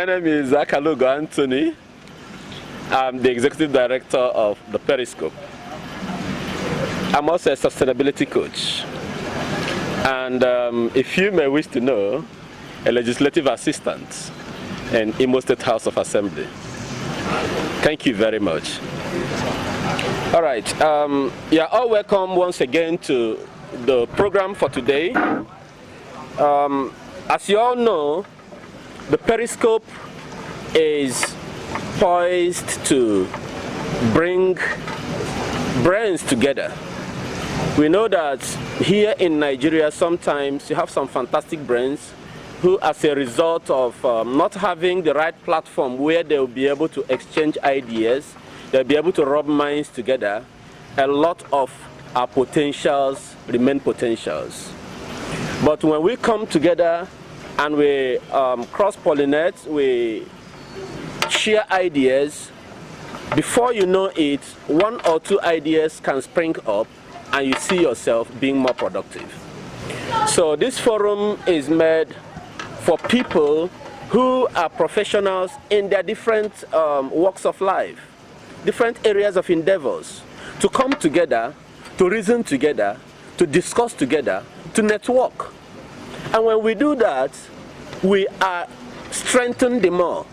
My name is Akalugo Anthony. I'm the Executive Director of the Periscope. I'm also a sustainability coach. And if you may wish to know, a legislative assistant in Imo State House of Assembly. Thank you very much. All right, you're all welcome once again to the program for today. As you all know, the Periscope is poised to bring brains together. We know that here in Nigeria sometimes you have some fantastic brains who, as a result of not having the right platform where they'll be able to exchange ideas, they'll be able to rub minds together, a lot of our potentials remain potentials. But when we come together and we cross-pollinate, we share ideas, before you know it, one or two ideas can spring up and you see yourself being more productive. So this forum is made for people who are professionals in their different walks of life, different areas of endeavors, to come together, to reason together, to discuss together, to network. And when we do that, we are strengthened the more.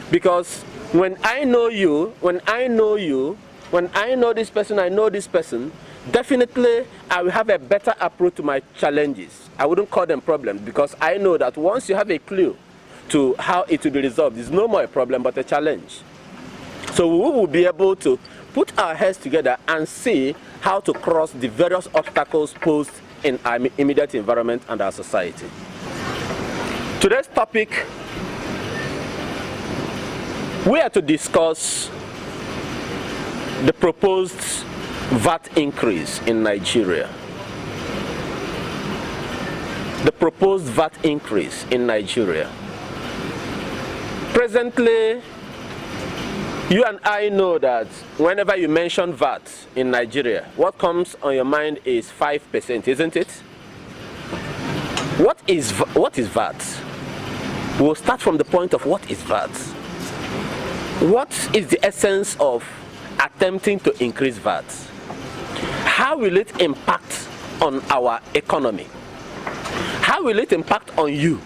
Because when I know you, when I know you, when I know this person, I know this person, definitely I will have a better approach to my challenges. I wouldn't call them problems, because I know that once you have a clue to how it will be resolved, it's no more a problem but a challenge. So we will be able to put our heads together and see how to cross the various obstacles posed in our immediate environment and our society. Today's topic, we are to discuss the proposed VAT increase in Nigeria. The proposed VAT increase in Nigeria. Presently, you and I know that whenever you mention VAT in Nigeria, what comes on your mind is 5%, isn't it? What is VAT? We'll start from the point of what is VAT. What is the essence of attempting to increase VAT? How will it impact on our economy? How will it impact on you?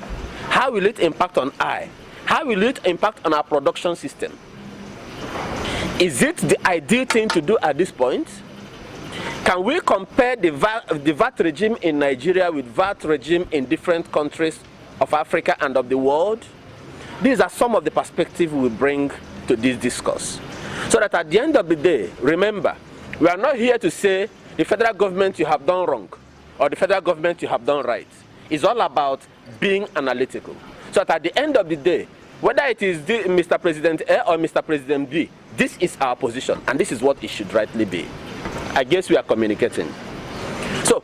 How will it impact on I? How will it impact on our production system? Is it the ideal thing to do at this point? Can we compare the VAT regime in Nigeria with VAT regime in different countries of Africa and of the world? These are some of the perspectives we bring to this discourse. So that at the end of the day, remember, we are not here to say the federal government you have done wrong or the federal government you have done right. It's all about being analytical. So that at the end of the day, whether it is Mr. President A or Mr. President B, this is our position and this is what it should rightly be. I guess we are communicating. So,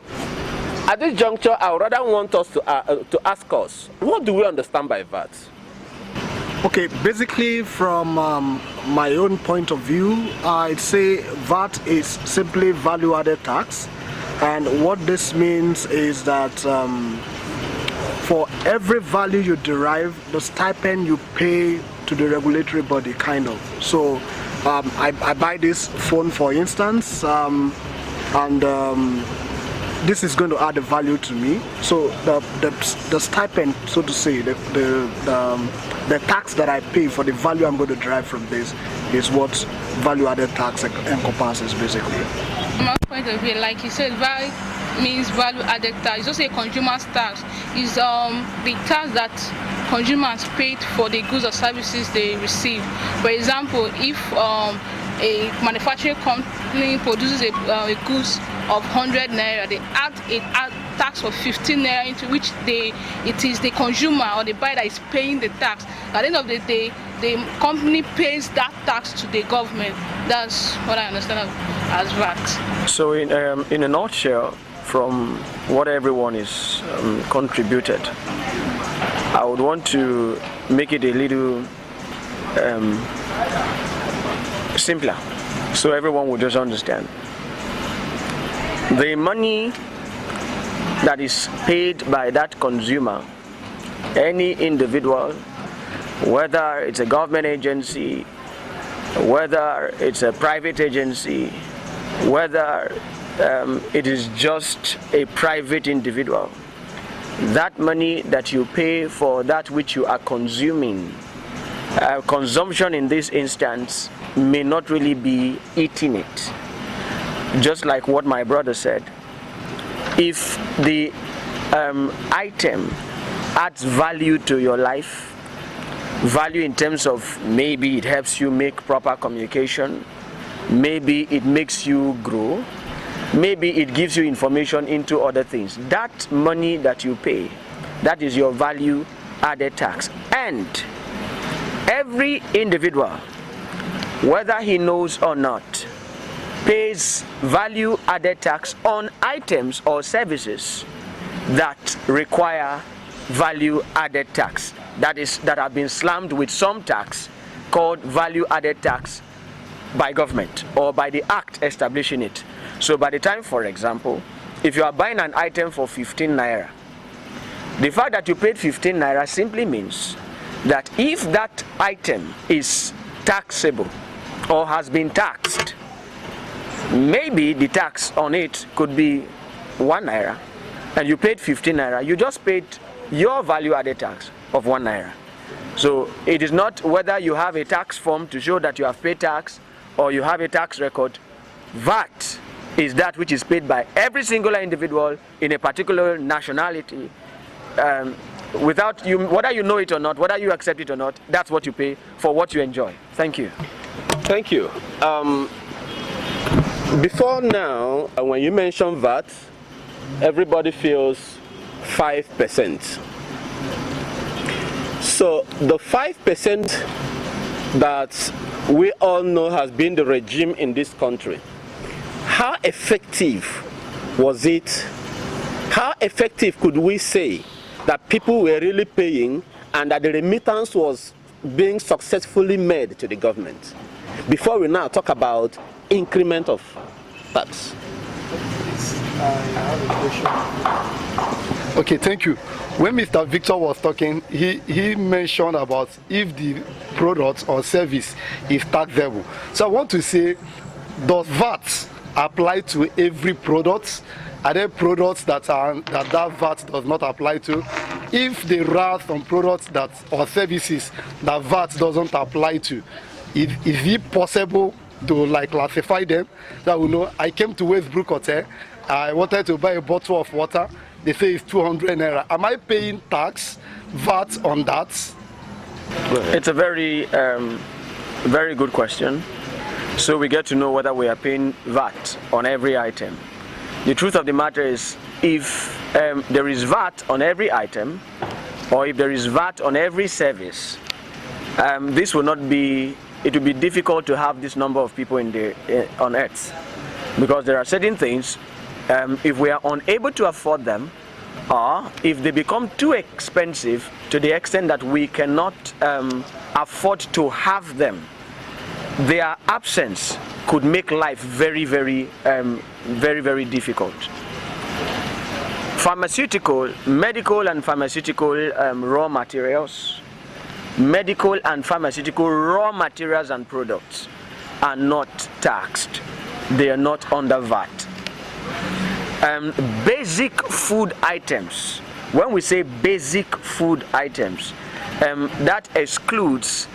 at this juncture, I would rather want us to ask us, what do we understand by VAT? Okay, basically from my own point of view, I'd say VAT is simply value-added tax, and what this means is that for every value you derive, the stipend you pay to the regulatory body, kind of. So I buy this phone, for instance, and this is going to add a value to me. So the stipend, so to say, the tax that I pay for the value I'm going to derive from this is what value-added tax encompasses, basically. From my point of view, like you said, VAT means value-added tax. It's also a consumer's tax. It's the tax that consumers paid for the goods or services they receive. For example, if a manufacturing company produces a goods of 100 naira, they add a tax of 15 naira into which it is the consumer or the buyer that is paying the tax. At the end of the day, the company pays that tax to the government. That's what I understand as VAT. So in a nutshell, from what everyone is contributed, I would want to make it a little simpler, so everyone will just understand. The money that is paid by that consumer, any individual, whether it's a government agency, whether it's a private agency, whether it is just a private individual, that money that you pay for that which you are consuming, consumption in this instance may not really be eating it. Just like what my brother said, if the item adds value to your life, value in terms of maybe it helps you make proper communication, maybe it makes you grow, maybe it gives you information into other things, that money that you pay, that is your value added tax. And every individual, whether he knows or not, pays value added tax on items or services that require value added tax, that have been slammed with some tax called value added tax by government or by the act establishing it. So by the time, for example, if you are buying an item for 15 naira, the fact that you paid 15 naira simply means that if that item is taxable or has been taxed, maybe the tax on it could be 1 naira and you paid 15 naira, you just paid your value added tax of 1 naira. So it is not whether you have a tax form to show that you have paid tax or you have a tax record. VAT is that which is paid by every single individual in a particular nationality, without you, whether you know it or not, whether you accept it or not, that's what you pay for what you enjoy. Thank you. Thank you. Before now, when you mention VAT, everybody feels 5%. So the 5% that we all know has been the regime in this country, how effective was it? How effective could we say that people were really paying and that the remittance was being successfully made to the government? Before we now talk about increment of tax. I have a question. Okay, thank you. When Mr. Victor was talking, he mentioned about if the product or service is taxable. So I want to say, does VAT apply to every product? Are there products that VAT does not apply to? If there are some products that or services that VAT doesn't apply to, is it possible to like classify them? That we know. I came to Westbrook Hotel. I wanted to buy a bottle of water. They say it's 200 naira. Am I paying tax, VAT on that? It's a very, very good question. So we get to know whether we are paying VAT on every item. The truth of the matter is, if there is VAT on every item, or if there is VAT on every service, this will not be. It will be difficult to have this number of people on earth, because there are certain things. If we are unable to afford them, or if they become too expensive to the extent that we cannot afford to have them, their absence could make life very, very difficult. Pharmaceutical, medical and pharmaceutical raw materials, medical and pharmaceutical raw materials and products are not taxed. They are not under VAT. Basic food items, when we say basic food items, that excludes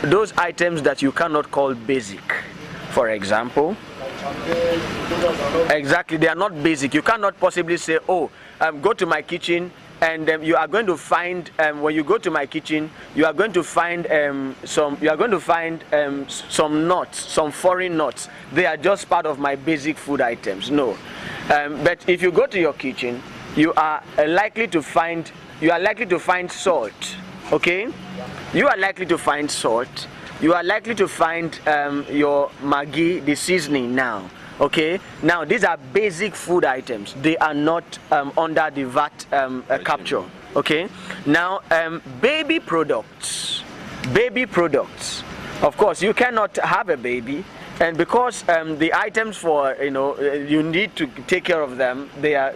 those items that you cannot call basic. For example, exactly, they are not basic. You cannot possibly say, oh, go to my kitchen and you are going to find, when you go to my kitchen, you are going to find some nuts, some foreign nuts. They are just part of my basic food items. No. But if you go to your kitchen, you are likely to find salt. Okay, you are likely to find salt. You are likely to find your Maggi, the seasoning now. Okay, now these are basic food items. They are not under the VAT capture. Okay, now baby products. Of course, you cannot have a baby. And because the items for, you need to take care of them,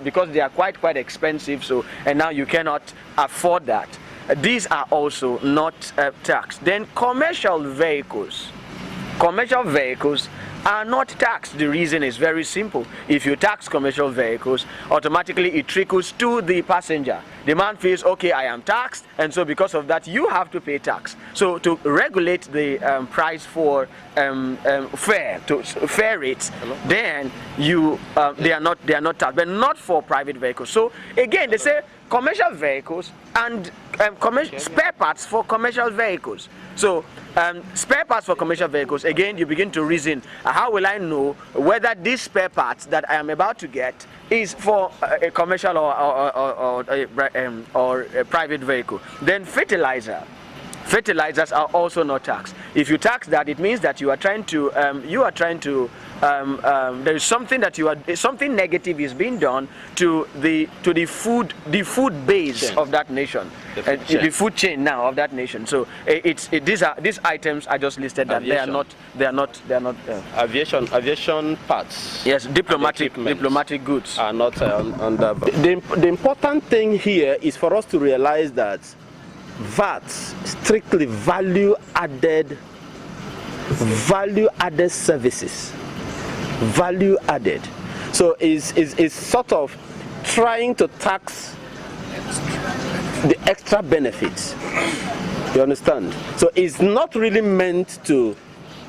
because they are quite expensive. So, and now you cannot afford that. these are also not taxed. Then commercial vehicles are not taxed. The reason is very simple. If you tax commercial vehicles, automatically it trickles to the passenger. The man feels, okay, I am taxed, and so because of that, you have to pay tax. So to regulate the price for fare rates, then they are not taxed, but not for private vehicles. So again, they say commercial vehicles and spare parts for commercial vehicles. So spare parts for commercial vehicles, again, you begin to reason, how will I know whether these spare parts that I am about to get is for a commercial or a private vehicle? Then fertilizers are also not taxed. If you tax that, it means that you are trying to there is something that something negative is being done to the food base chain of that nation, the food chain now of that nation. So these items I just listed that aviation. they are not aviation parts. Yes, diplomatic goods are not under. The important thing here is for us to realize that VAT, strictly value-added services, value added. So is sort of trying to tax the extra benefits. You understand? So it's not really meant to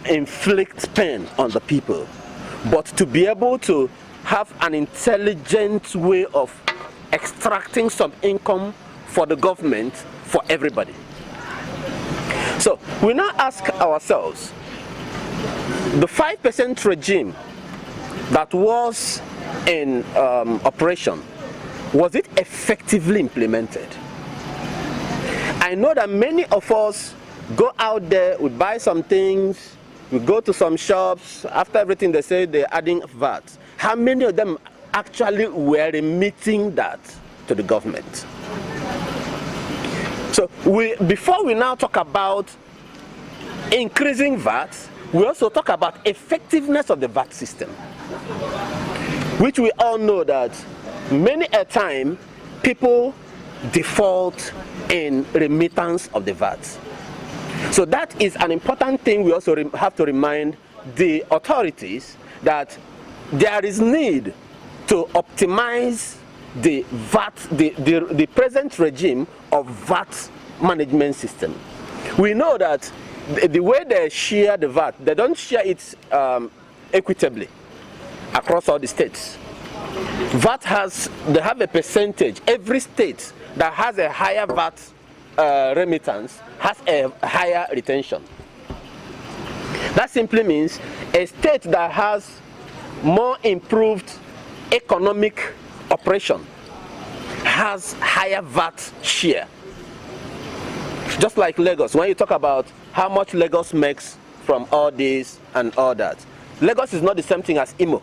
inflict pain on the people, but to be able to have an intelligent way of extracting some income for the government, for everybody. So we now ask ourselves, the 5% regime that was in operation, was it effectively implemented? I know that many of us go out there, we buy some things, we go to some shops, after everything they say they're adding VAT. How many of them actually were remitting that to the government? So before we now talk about increasing VAT, we also talk about effectiveness of the VAT system, which we all know that many a time people default in remittance of the VAT. So that is an important thing. We also have to remind the authorities that there is need to optimize the VAT, the present regime of VAT management system. We know that the way they share the VAT, they don't share it equitably across all the states. VAT they have a percentage. Every state that has a higher VAT remittance has a higher retention. That simply means a state that has more improved economic operation has higher VAT share. Just like Lagos, when you talk about how much Lagos makes from all this and all that, Lagos is not the same thing as Imo.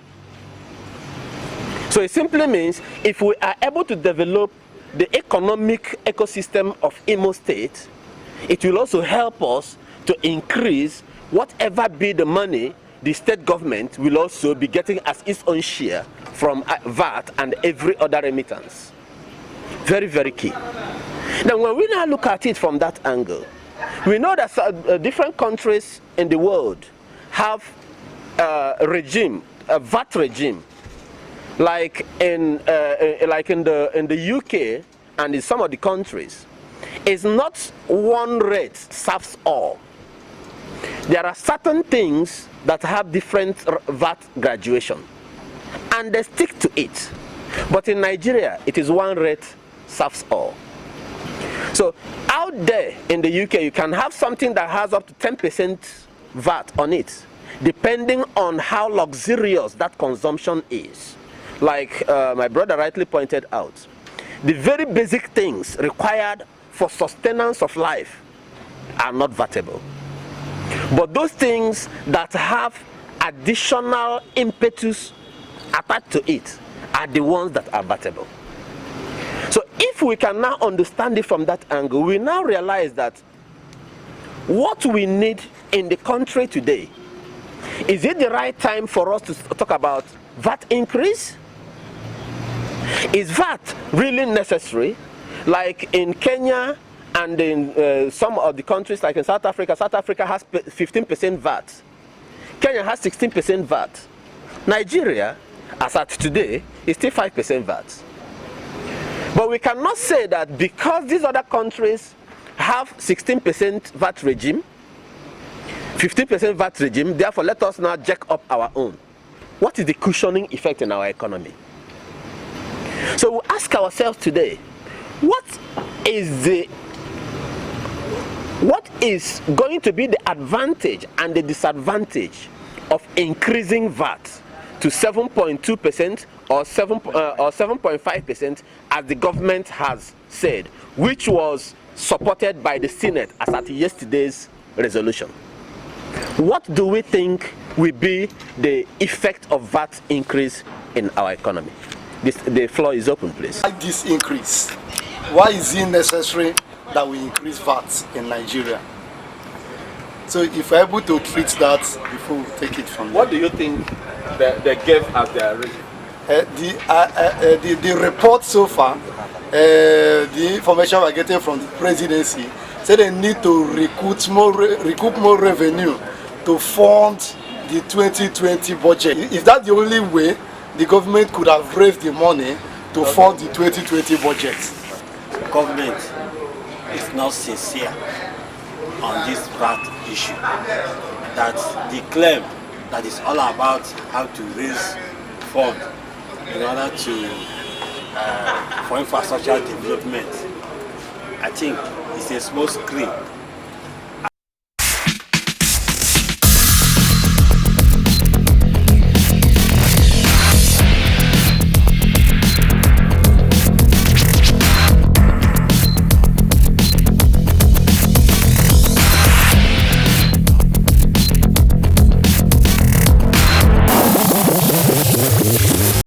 So it simply means if we are able to develop the economic ecosystem of Imo State, it will also help us to increase whatever be the money the state government will also be getting as its own share from VAT and every other remittance. Very, very key. Now, when we now look at it from that angle, we know that different countries in the world have a VAT regime, like in the UK and in some of the countries. It's not one rate serves all. There are certain things that have different VAT graduation, and they stick to it. But in Nigeria, it is one rate serves all. So out there in the UK, you can have something that has up to 10% VAT on it, depending on how luxurious that consumption is. Like my brother rightly pointed out, the very basic things required for sustenance of life are not VATable. But those things that have additional impetus attached to it are the ones that are VATable. So if we can now understand it from that angle, we now realize that what we need in the country today, is it the right time for us to talk about VAT increase? Is VAT really necessary? Like in Kenya And in some of the countries, like in South Africa has 15% VAT. Kenya has 16% VAT. Nigeria, as at today, is still 5% VAT. But we cannot say that because these other countries have 16% VAT regime, 15% VAT regime, therefore let us now jack up our own. What is the cushioning effect in our economy? So we ask ourselves today, what is going to be the advantage and the disadvantage of increasing VAT to 7.2% or 7.5% as the government has said, which was supported by the Senate as at yesterday's resolution? What do we think will be the effect of VAT increase in our economy? The floor is open, please. Why this increase? Why is it necessary that we increase VAT in Nigeria? So if we're able to treat that before we take it from there. What do you think they gave as their reason? The report so far, the information we're getting from the presidency, say they need to recoup more revenue to fund the 2020 budget. Is that the only way the government could have raised the money to fund the 2020 budget? Government is not sincere on this VAT issue. That the claim that is all about how to raise funds in order to for infrastructure development, I think it's a small screen